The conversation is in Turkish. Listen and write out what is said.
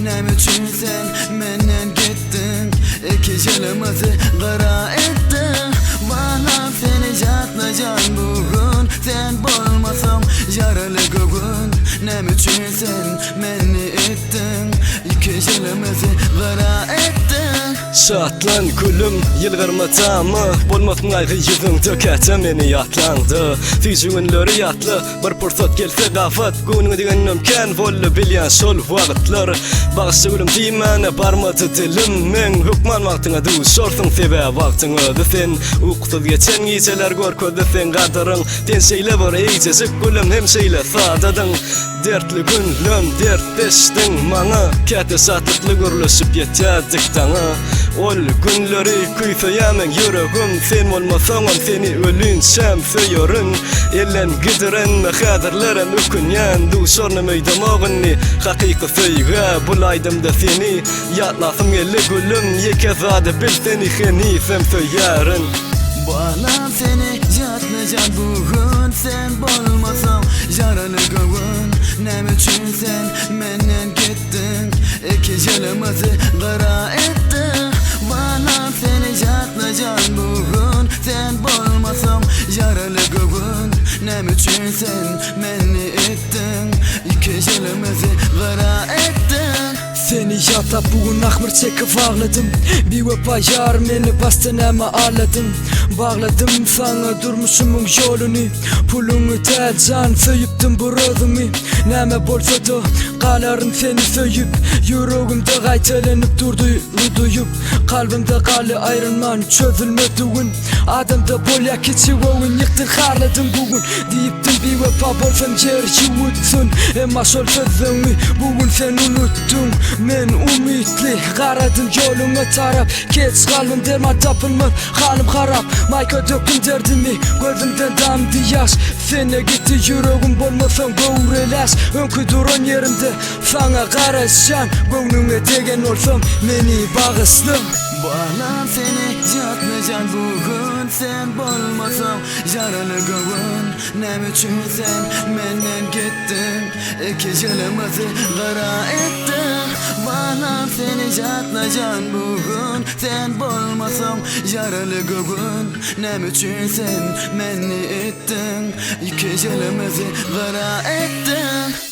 Nem üçün sen menden gittin? İki yılımızı kara ettin. Bana seni jatlayan bugün, sen bolmasam yaralı gün. Nem üçün sen meni ettin? İki yılımızı kara ettin. Şatlan gülüm, yılgırma tamı. Bolmasın aygı yüzün tökete meni yatlandı. Tüzüğünleri yatlı, bir pırsat gelse gafat. Günü degen mümkün, bollu bilyan şol vaqtlar. Bağışı gülüm diymana barmadı dilim. Men hükman vaktına du sorsun sebe vaktını sen. Uqsuz geçen geceler görködü sen qadarın. Den şeyle var eycesik gülüm hem şeyle sadadın. Dertli günlüm, dertleştin mana. Kete satlıklı gürlüşüp yetedik dana. Ol günleri kuyfayamen yüreğim. Sen olmasan seni ölünsem söyörün. Ellen gidiren mekaderleren ükunyan. Du sorna meydamağını hakiki söyga. Bulaydım da seni yatlasım yelli gülüm. Yekezade bil seni henifem söyarın. Bağlam seni yatlayacağım bugün, sen bolmasam yaralı gün. Nem üçün sen menden gittin? İki yılımızı kara ettin. Bağlam seni yatlayacağım bugün, sen bolmasam yaralı gün. Nem üçün sen meni ettin? İki yılımızı kara ettin. Seni yatlap bugün akmır çekip ağladım. Bir vefa yar meni bastın ama ağladım. Bağladım sana durmuşumun yolunu. Pulunu telcan söyüptüm bu rızımı. Neme bolsa da qalarım seni söyüp. Yüreğimde qaytalanıp durdu duyup. Kalbimde qalı ayrılman çözülmediğin. Adamda bolya keçi oyun yıktın harladım bugün. Deyiptim bir vefa bolsam yer yuvutsun. Ama şol sözünü bugün sen unuttun. Men ümitli qaradım yoluna tarap. Geç kalbim derman tapılmaz halim harap. Mayka döktüm derdimi gözümden damdı yaş. Sene gitti yüreğim bolmasam göğrelaş. Önkü duran yerimde sana qarasam. Gönlüne degen olsam meni bağışla. Bağlam seni yatlayacağım bugün, sen bolmasam yaralı gün. Nem üçün sen menden gittin? İki yılımızı kara ettin. Bağlam seni yatlayacağım bugün, sen bolmasam yaralı gün. Nem üçün sen meni ettin? İki yılımızı kara ettin.